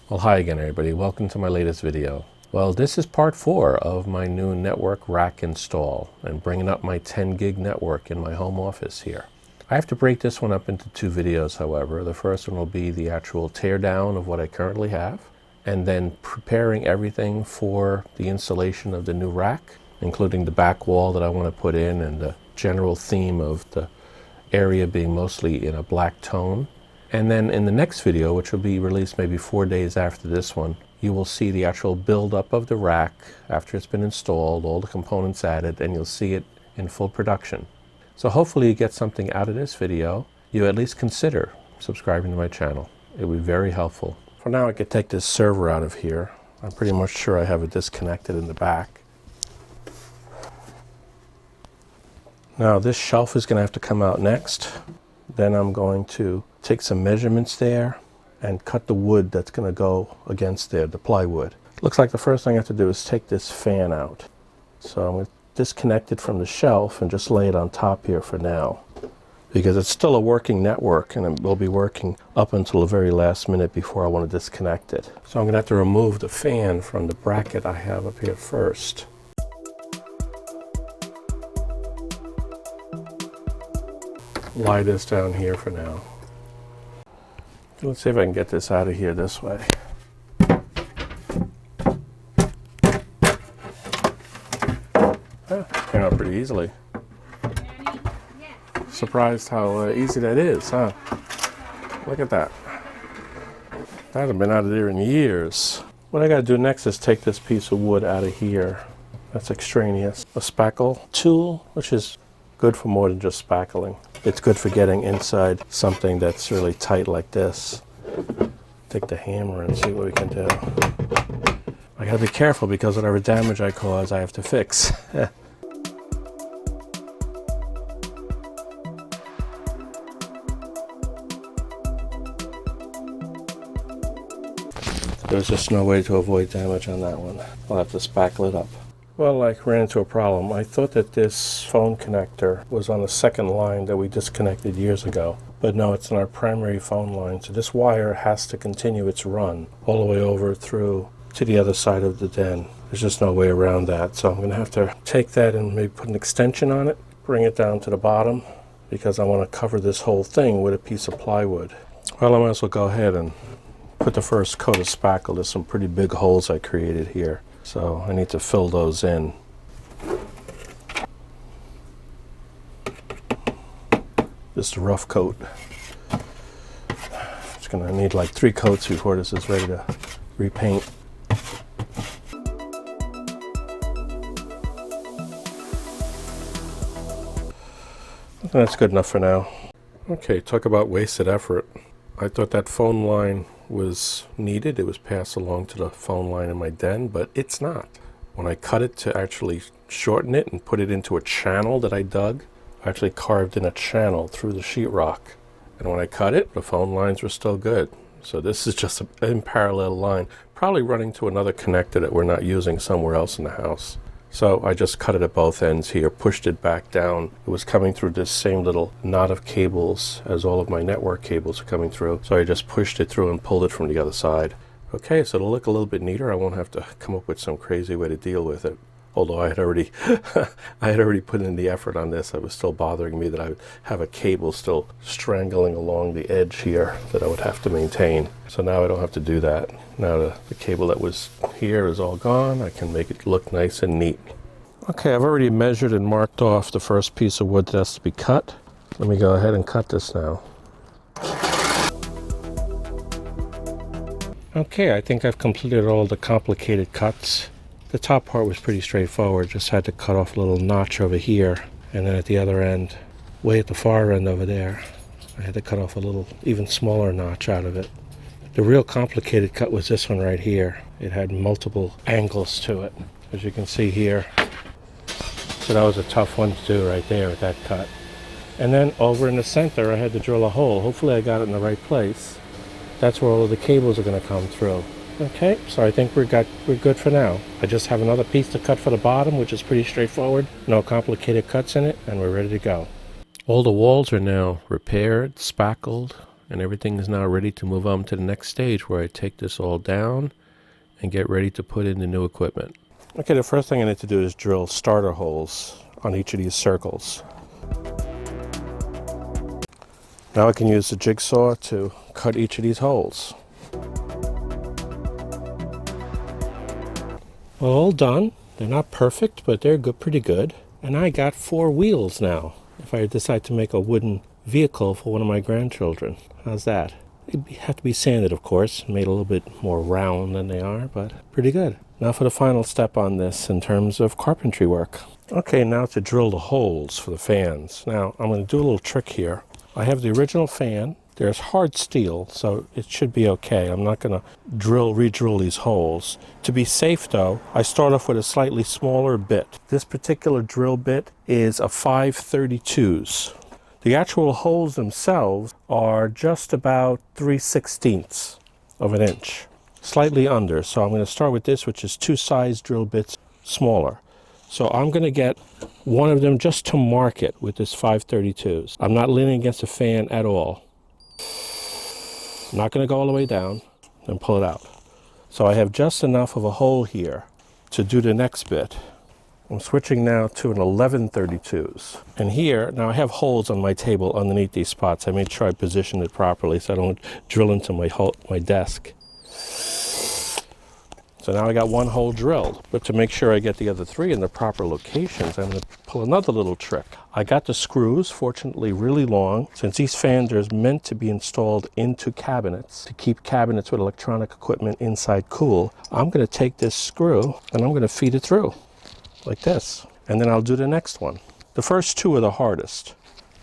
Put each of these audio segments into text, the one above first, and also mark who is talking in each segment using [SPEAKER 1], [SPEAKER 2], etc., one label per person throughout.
[SPEAKER 1] Well, hi again everybody, welcome to my latest video. Well, this is part 4 of my new network rack install and bringing up my 10 gig network in my home office here. I have to break this one up into 2 videos, however. The first one will be the actual teardown of what I currently have, and then preparing everything for the installation of the new rack, including the back wall that I want to put in and the general theme of the area being mostly in a black tone. And then in the next video, which will be released maybe 4 days after this one, you will see the actual build-up of the rack after it's been installed, all the components added, and you'll see it in full production. So hopefully you get something out of this video. You at least consider subscribing to my channel. It would be very helpful. For now, I could take this server out of here. I'm pretty much sure I have it disconnected in the back. Now this shelf is going to have to come out next. Then I'm going to take some measurements there and cut the wood that's going to go against there, the plywood. Looks like the first thing I have to do is take this fan out. So I'm going to disconnect it from the shelf and just lay it on top here for now, because it's still a working network and it will be working up until the very last minute before I want to disconnect it. So I'm going to have to remove the fan from the bracket I have up here first. Lie this down here for now. Let's see if I can get this out of here this way. Came out pretty easily. Surprised how easy that is, huh? Look at that. That hasn't been out of there in years. What I gotta do next is take this piece of wood out of here. That's extraneous. A spackle tool, which is good for more than just spackling. It's good for getting inside something that's really tight like this. Take the hammer and see what we can do. I gotta be careful because whatever damage I cause, I have to fix. There's just no way to avoid damage on that one. I'll have to spackle it up. Well, I ran into a problem. I thought that this phone connector was on the second line that we disconnected years ago. But no, it's on our primary phone line. So this wire has to continue its run all the way over through to the other side of the den. There's just no way around that. So I'm going to have to take that and maybe put an extension on it, bring it down to the bottom, because I want to cover this whole thing with a piece of plywood. Well, I might as well go ahead and put the first coat of spackle. There's some pretty big holes I created here, so I need to fill those in. This is a rough coat. It's gonna need like 3 coats before this is ready to repaint. That's good enough for now. Okay, talk about wasted effort. I thought that phone line was needed. It was passed along to the phone line in my den, but it's not. When I cut it to actually shorten it and put it into a channel that I dug, I actually carved in a channel through the sheetrock. And when I cut it, the phone lines were still good. So this is just an unparalleled line, probably running to another connector that we're not using somewhere else in the house. So I just cut it at both ends here, pushed it back down. It was coming through this same little knot of cables as all of my network cables are coming through. So I just pushed it through and pulled it from the other side. Okay, so it'll look a little bit neater. I won't have to come up with some crazy way to deal with it. Although I had already put in the effort on this. It was still bothering me that I would have a cable still strangling along the edge here that I would have to maintain. So now I don't have to do that. Now the cable that was here is all gone. I can make it look nice and neat. Okay, I've already measured and marked off the first piece of wood that has to be cut. Let me go ahead and cut this now. Okay, I think I've completed all the complicated cuts. The top part was pretty straightforward, just had to cut off a little notch over here, and then at the other end, way at the far end over there, I had to cut off a little even smaller notch out of it. The real complicated cut was this one right here. It had multiple angles to it, as you can see here. So that was a tough one to do right there with that cut. And then over in the center, I had to drill a hole. Hopefully I got it in the right place. That's where all of the cables are going to come through. Okay, so I think we're good for now. I just have another piece to cut for the bottom, which is pretty straightforward. No complicated cuts in it, and we're ready to go. All the walls are now repaired, spackled, and everything is now ready to move on to the next stage where I take this all down and get ready to put in the new equipment. Okay, the first thing I need to do is drill starter holes on each of these circles. Now I can use the jigsaw to cut each of these holes. Well, all done. They're not perfect, but they're good, pretty good. And I got 4 wheels now, if I decide to make a wooden vehicle for one of my grandchildren. How's that? They have to be sanded, of course, made a little bit more round than they are, but pretty good. Now for the final step on this in terms of carpentry work. Okay, now to drill the holes for the fans. Now, I'm going to do a little trick here. I have the original fan. There's hard steel, so it should be okay. I'm not going to re-drill these holes. To be safe, though, I start off with a slightly smaller bit. This particular drill bit is a 5/32. The actual holes themselves are just about 3/16 of an inch, slightly under. So I'm going to start with this, which is 2 size drill bits smaller. So I'm going to get one of them just to mark it with this 5/32. I'm not leaning against the fan at all. I'm not going to go all the way down and pull it out. So I have just enough of a hole here to do the next bit. I'm switching now to an 11/32. And here, now I have holes on my table underneath these spots. I made sure I positioned it properly so I don't drill into my desk. So now I got 1 hole drilled. But to make sure I get the other 3 in the proper locations, I'm going to pull another little trick. I got the screws, fortunately really long. Since these fans are meant to be installed into cabinets, to keep cabinets with electronic equipment inside cool, I'm going to take this screw and I'm going to feed it through, like this. And then I'll do the next one. The first 2 are the hardest.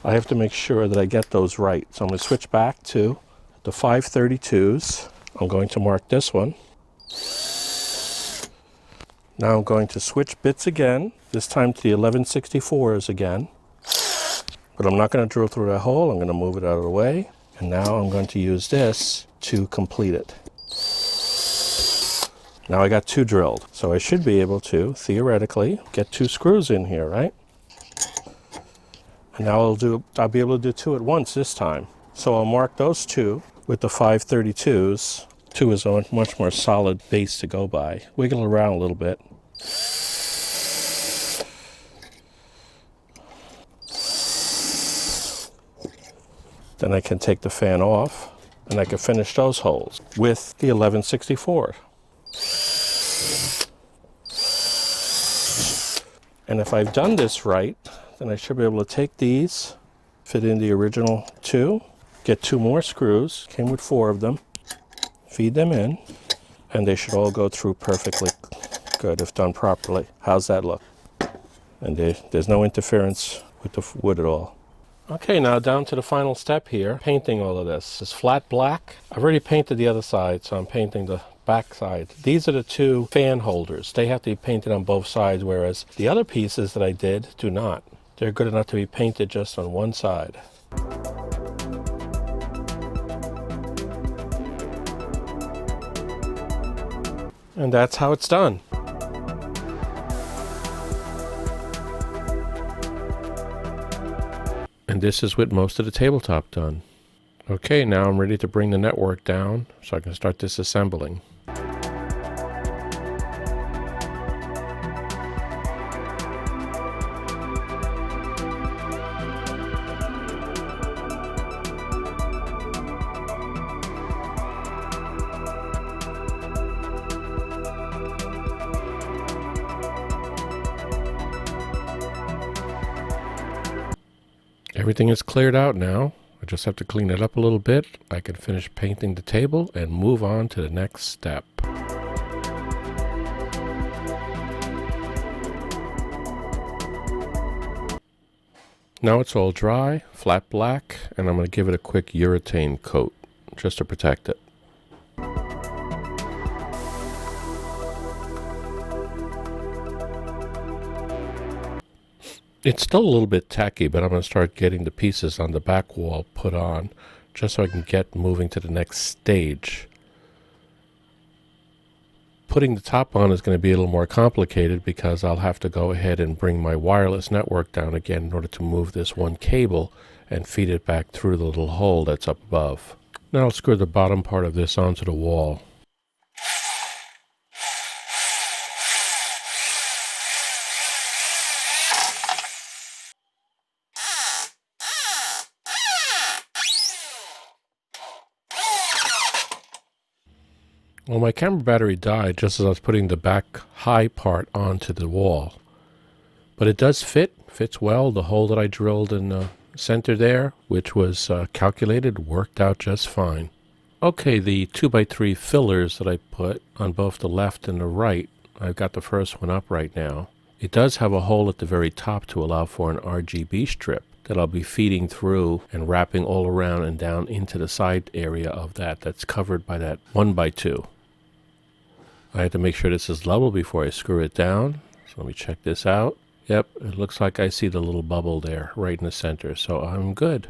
[SPEAKER 1] I have to make sure that I get those right. So I'm going to switch back to the 5/32s. I'm going to mark this one. Now I'm going to switch bits again, this time to the 11/64s again. But I'm not going to drill through that hole, I'm going to move it out of the way. And now I'm going to use this to complete it. Now I got 2 drilled, so I should be able to, theoretically, get 2 screws in here, right? And now I'll be able to do 2 at once this time. So I'll mark those 2 with the 5/32s. 2 is a much more solid base to go by. Wiggle it around a little bit. Then I can take the fan off and I can finish those holes with the 11/64. And if I've done this right, then I should be able to take these, fit in the original 2, get 2 more screws, came with 4 of them, feed them in, and they should all go through perfectly good if done properly. How's that look? And there's no interference with the wood at all. Okay, now down to the final step here, painting all of this. This flat black. I've already painted the other side, so I'm painting the back side. These are the 2 fan holders. They have to be painted on both sides, whereas the other pieces that I did do not. They're good enough to be painted just on one side. And that's how it's done. And this is with most of the tabletop done. Okay, now I'm ready to bring the network down so I can start disassembling. Everything is cleared out now. I just have to clean it up a little bit. I can finish painting the table and move on to the next step. Now it's all dry, flat black, and I'm going to give it a quick urethane coat just to protect it. It's still a little bit tacky, but I'm going to start getting the pieces on the back wall put on just so I can get moving to the next stage. Putting the top on is going to be a little more complicated because I'll have to go ahead and bring my wireless network down again in order to move this one cable and feed it back through the little hole that's up above. Now I'll screw the bottom part of this onto the wall. Well, my camera battery died just as I was putting the back high part onto the wall. But it does fits well. The hole that I drilled in the center there, which was calculated, worked out just fine. Okay, the 2x3 fillers that I put on both the left and the right, I've got the first one up right now. It does have a hole at the very top to allow for an RGB strip that I'll be feeding through and wrapping all around and down into the side area of that's covered by that 1x2. I have to make sure this is level before I screw it down. So let me check this out. Yep, it looks like I see the little bubble there right in the center, so I'm good.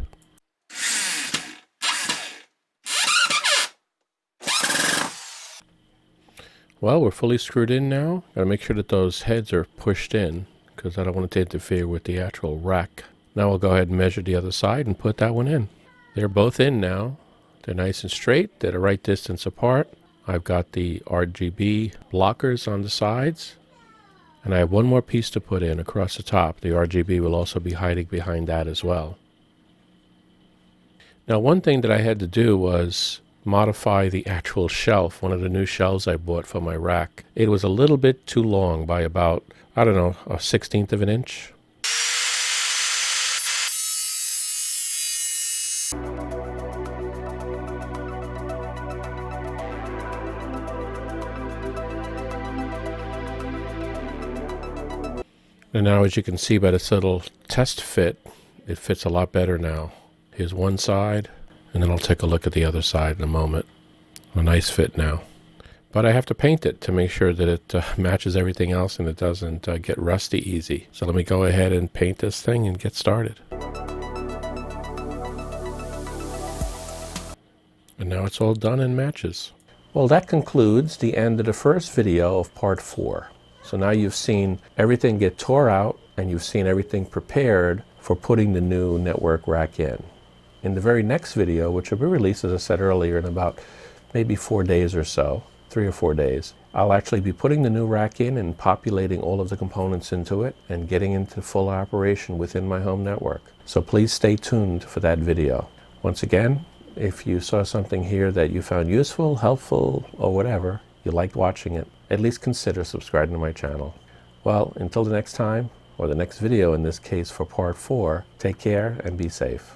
[SPEAKER 1] Well, we're fully screwed in now. Gotta make sure that those heads are pushed in because I don't want it to interfere with the actual rack. Now I'll go ahead and measure the other side and put that one in. They're both in now. They're nice and straight. They're the right distance apart. I've got the RGB blockers on the sides. And I have one more piece to put in across the top. The RGB will also be hiding behind that as well. Now, one thing that I had to do was modify the actual shelf, one of the new shelves I bought for my rack. It was a little bit too long by about, I don't know, a 1/16 of an inch. And now, as you can see by this little test fit, it fits a lot better now. Here's one side, and then I'll take a look at the other side in a moment. A nice fit now. But I have to paint it to make sure that it matches everything else and it doesn't get rusty easy. So let me go ahead and paint this thing and get started. And now it's all done and matches. Well, that concludes the end of the first video of part 4. So now you've seen everything get tore out and you've seen everything prepared for putting the new network rack in. In the very next video, which will be released, as I said earlier, in about maybe 4 days or so, 3 or 4 days, I'll actually be putting the new rack in and populating all of the components into it and getting into full operation within my home network. So please stay tuned for that video. Once again, if you saw something here that you found useful, helpful, or whatever, you liked watching it, at least consider subscribing to my channel. Well, until the next time, or the next video in this case for part 4, take care and be safe.